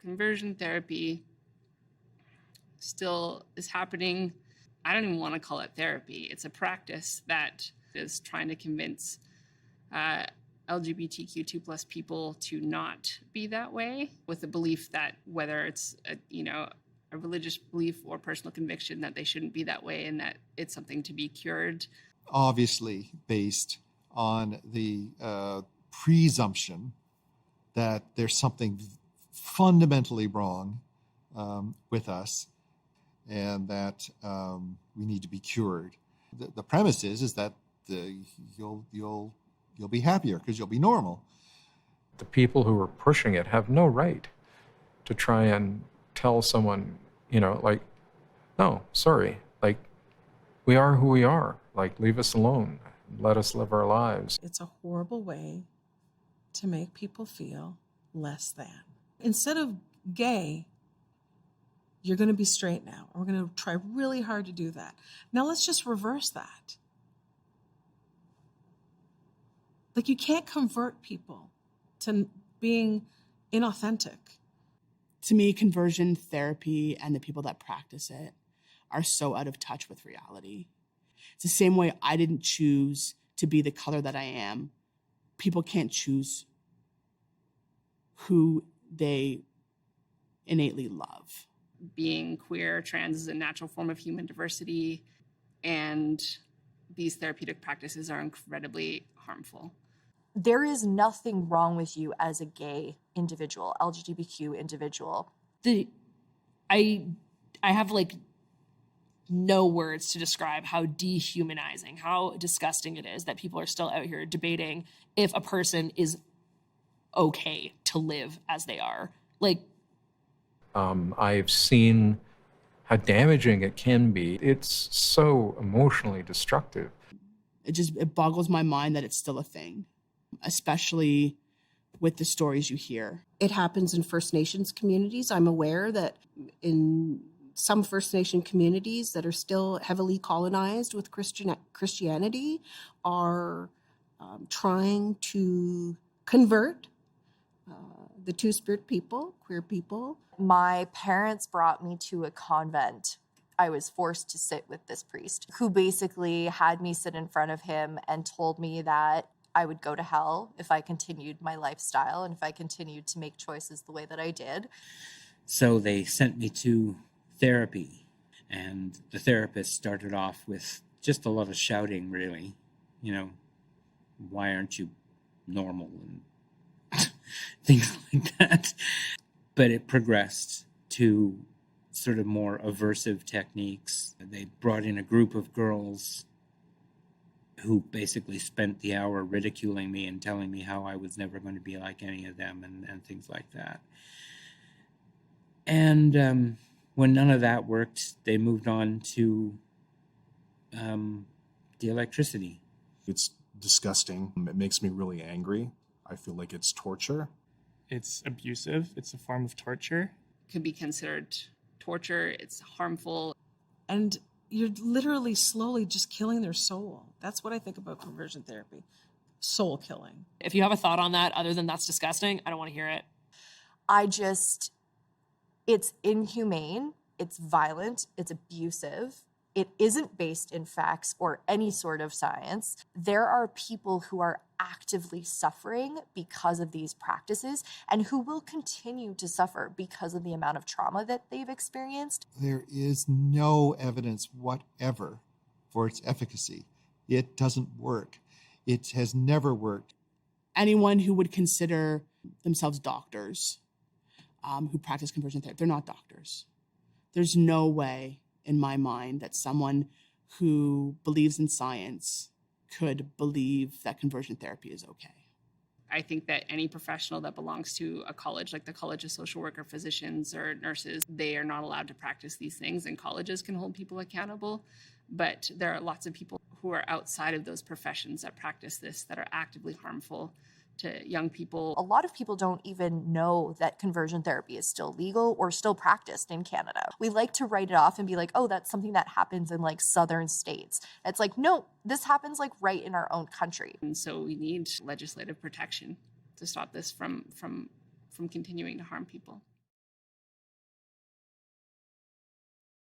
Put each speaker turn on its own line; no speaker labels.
conversion therapy still is happening. I don't even want to call it therapy. It's a practice that is trying to convince LGBTQ2 plus people to not be that way, with the belief that whether it's a religious belief or personal conviction, that they shouldn't be that way and that it's something to be cured.
Obviously based on the presumption that there's something fundamentally wrong with us, and that we need to be cured. The premise is that you'll be happier because you'll be normal.
The people who are pushing it have no right to try and tell someone, no, sorry, we are who we are. Leave us alone. Let us live our lives.
It's a horrible way to make people feel less than. Instead of gay, you're going to be straight now. And we're going to try really hard to do that. Now let's just reverse that. You can't convert people to being inauthentic.
To me, conversion therapy and the people that practice it are so out of touch with reality. It's the same way I didn't choose to be the color that I am. People can't choose who they innately love.
Being queer, trans is a natural form of human diversity, and these therapeutic practices are incredibly harmful.
There is nothing wrong with you as a gay individual, LGBTQ individual.
I have no words to describe how dehumanizing, how disgusting it is that people are still out here debating if a person is okay to live as they are.
I've seen how damaging it can be. It's so emotionally destructive.
It boggles my mind that it's still a thing, especially with the stories you hear.
It happens in First Nations communities. I'm aware that in some First Nation communities that are still heavily colonized with Christianity are trying to convert the Two-Spirit people, queer people.
My parents brought me to a convent. I was forced to sit with this priest who basically had me sit in front of him and told me that I would go to hell if I continued my lifestyle and if I continued to make choices the way that I did.
So they sent me to therapy, and the therapist started off with just a lot of shouting, really. Why aren't you normal and things like that. But it progressed to sort of more aversive techniques. They brought in a group of girls who basically spent the hour ridiculing me and telling me how I was never going to be like any of them and things like that. And when none of that worked, they moved on to the electricity.
It's disgusting. It makes me really angry. I feel like it's torture.
It's abusive. It's a form of torture.
It could be considered torture. It's harmful.
And you're literally slowly just killing their soul. That's what I think about conversion therapy. Soul killing.
If you have a thought on that, other than that's disgusting, I don't want to hear it.
It's inhumane, it's violent, it's abusive. It isn't based in facts or any sort of science. There are people who are actively suffering because of these practices and who will continue to suffer because of the amount of trauma that they've experienced.
There is no evidence whatever for its efficacy. It doesn't work. It has never worked.
Anyone who would consider themselves doctors who practice conversion therapy, they're not doctors. There's no way in my mind that someone who believes in science could believe that conversion therapy is okay.
I think that any professional that belongs to a college, like the College of Social Worker, physicians, or nurses, they are not allowed to practice these things, and colleges can hold people accountable. But there are lots of people who are outside of those professions that practice this that are actively harmful to young people.
A lot of people don't even know that conversion therapy is still legal or still practiced in Canada. We like to write it off and be like, oh, that's something that happens in southern states. It's no, this happens right in our own country.
And so we need legislative protection to stop this from continuing to harm people.